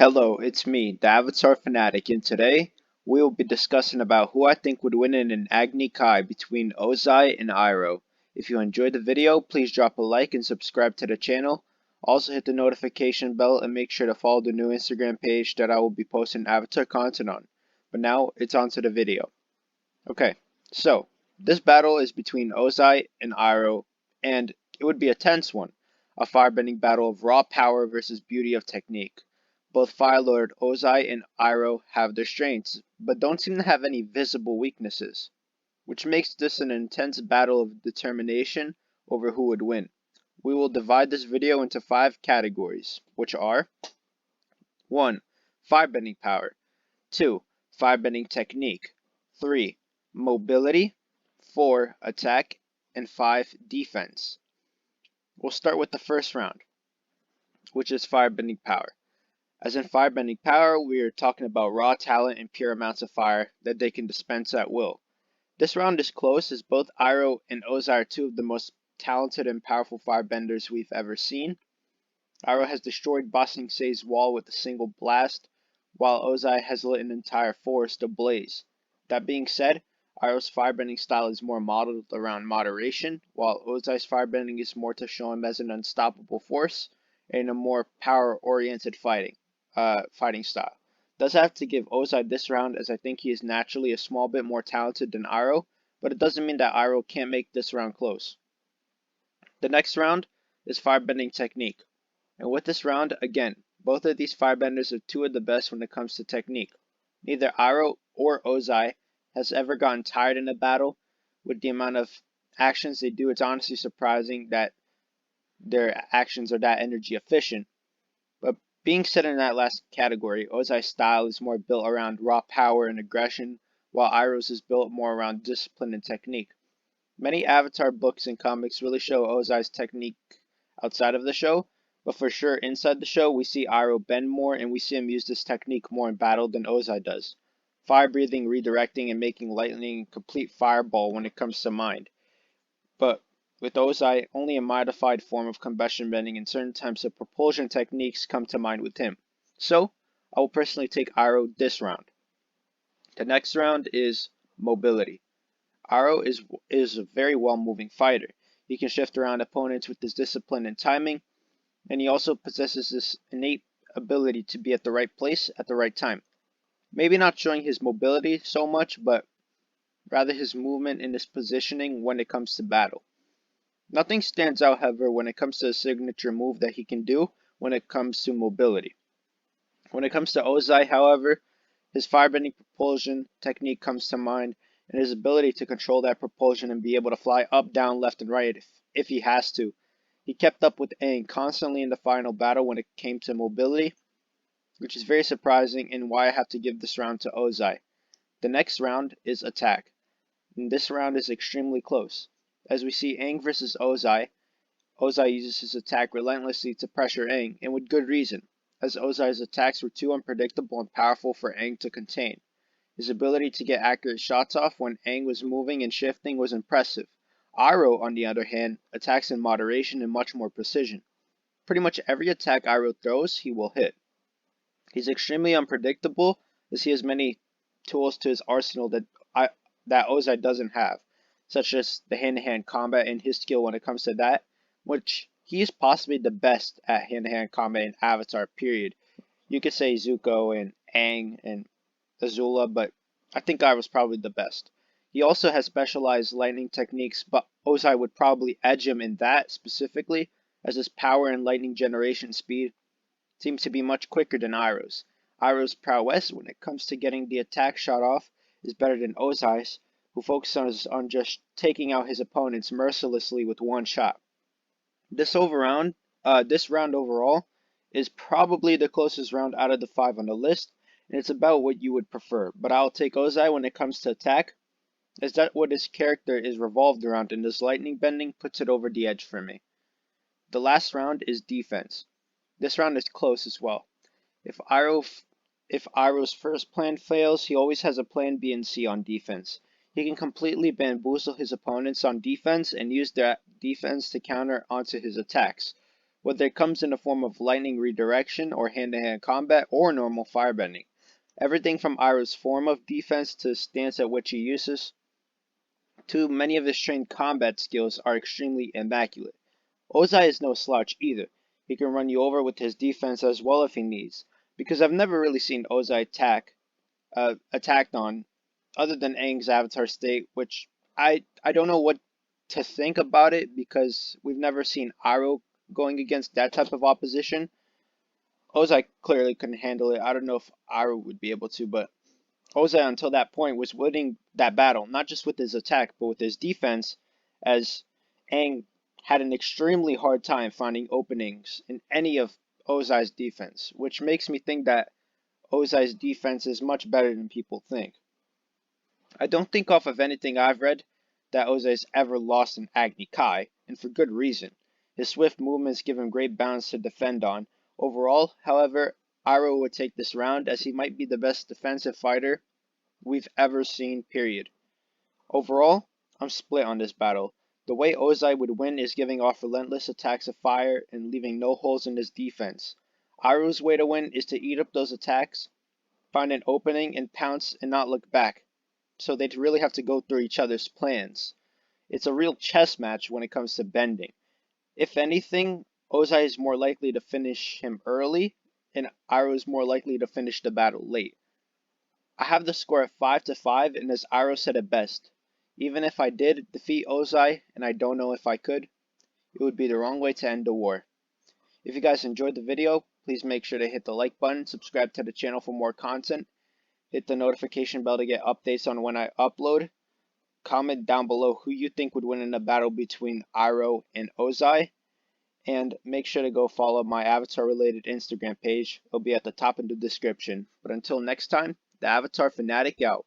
Hello, it's me, TheAvatarFanatic, and today we will be discussing about who I think would win in an Agni Kai between Ozai and Iroh. If you enjoyed the video, please drop a like and subscribe to the channel. Also hit the notification bell and make sure to follow the new Instagram page that I will be posting Avatar content on. But now it's on to the video. Okay, so this battle is between Ozai and Iroh, and it would be a tense one. A firebending battle of raw power versus beauty of technique. Both Fire Lord Ozai and Iroh have their strengths, but don't seem to have any visible weaknesses, which makes this an intense battle of determination over who would win. We will divide this video into 5 categories, which are 1. Firebending Power, 2. Firebending Technique, 3. Mobility, 4. Attack, and 5. Defense. We'll start with the first round, which is Firebending Power. As in Firebending Power, we are talking about raw talent and pure amounts of fire that they can dispense at will. This round is close as both Iroh and Ozai are two of the most talented and powerful firebenders we've ever seen. Iroh has destroyed Ba Sing Se's wall with a single blast, while Ozai has lit an entire forest ablaze. That being said, Iroh's firebending style is more modeled around moderation, while Ozai's firebending is more to show him as an unstoppable force and a more power-oriented fighting style. Does have to give Ozai this round as I think he is naturally a small bit more talented than Iroh, but it doesn't mean that Iroh can't make this round close. The next round is Firebending Technique. And with this round, again, both of these firebenders are two of the best when it comes to technique. Neither Iroh or Ozai has ever gotten tired in a battle. With the amount of actions they do, it's honestly surprising that their actions are that energy efficient. But being said in that last category, Ozai's style is more built around raw power and aggression, while Iroh's is built more around discipline and technique. Many Avatar books and comics really show Ozai's technique outside of the show, but for sure inside the show we see Iroh bend more and we see him use this technique more in battle than Ozai does. Fire breathing, redirecting, and making lightning a complete fireball when it comes to mind. But with Ozai, only a modified form of combustion bending and certain types of propulsion techniques come to mind with him. So, I will personally take Iroh this round. The next round is mobility. Iroh is a very well-moving fighter. He can shift around opponents with his discipline and timing, and he also possesses this innate ability to be at the right place at the right time. Maybe not showing his mobility so much, but rather his movement and his positioning when it comes to battle. Nothing stands out, however, when it comes to a signature move that he can do when it comes to mobility. When it comes to Ozai, however, his firebending propulsion technique comes to mind, and his ability to control that propulsion and be able to fly up, down, left, and right if he has to. He kept up with Aang constantly in the final battle when it came to mobility, which is very surprising and why I have to give this round to Ozai. The next round is attack, and this round is extremely close. As we see Aang versus Ozai, Ozai uses his attack relentlessly to pressure Aang, and with good reason, as Ozai's attacks were too unpredictable and powerful for Aang to contain. His ability to get accurate shots off when Aang was moving and shifting was impressive. Iroh, on the other hand, attacks in moderation and much more precision. Pretty much every attack Iroh throws, he will hit. He's extremely unpredictable as he has many tools to his arsenal that Ozai doesn't have, such as the hand-to-hand combat and his skill when it comes to that, which he is possibly the best at hand-to-hand combat in Avatar, period. You could say Zuko and Aang and Azula, but I think Iroh's probably the best. He also has specialized lightning techniques, but Ozai would probably edge him in that specifically, as his power and lightning generation speed seems to be much quicker than Iroh's. Iroh's prowess when it comes to getting the attack shot off is better than Ozai's, who focuses on just taking out his opponents mercilessly with one shot. This round overall is probably the closest round out of the 5 on the list, and it's about what you would prefer, but I'll take Ozai when it comes to attack, as that's what his character is revolved around, and this lightning bending puts it over the edge for me. The last round is defense. This round is close as well. If Iroh's first plan fails, he always has a plan B and C on defense. He can completely bamboozle his opponents on defense and use that defense to counter onto his attacks. whether it comes in the form of lightning redirection or hand-to-hand combat or normal firebending. Everything from Iroh's form of defense to stance at which he uses to many of his trained combat skills are extremely immaculate. Ozai is no slouch either. He can run you over with his defense as well if he needs, because I've never really seen Ozai attacked on other than Aang's Avatar state, which I don't know what to think about it because we've never seen Iroh going against that type of opposition. Ozai clearly couldn't handle it. I don't know if Iroh would be able to, but Ozai until that point was winning that battle, not just with his attack, but with his defense, as Aang had an extremely hard time finding openings in any of Ozai's defense, which makes me think that Ozai's defense is much better than people think. I don't think off of anything I've read that Ozai's ever lost in Agni Kai, and for good reason. His swift movements give him great balance to defend on. Overall, however, Iroh would take this round as he might be the best defensive fighter we've ever seen, period. Overall, I'm split on this battle. The way Ozai would win is giving off relentless attacks of fire and leaving no holes in his defense. Iroh's way to win is to eat up those attacks, find an opening and pounce and not look back. So they'd really have to go through each other's plans. It's a real chess match when it comes to bending. If anything, Ozai is more likely to finish him early, and Iroh is more likely to finish the battle late. I have the score at 5-5, and as Iroh said it best, even if I did defeat Ozai, and I don't know if I could, it would be the wrong way to end the war. If you guys enjoyed the video, please make sure to hit the like button, subscribe to the channel for more content, hit the notification bell to get updates on when I upload, comment down below who you think would win in a battle between Iroh and Ozai, and make sure to go follow my Avatar related Instagram page. It'll be at the top in the description. But until next time, the Avatar Fanatic out.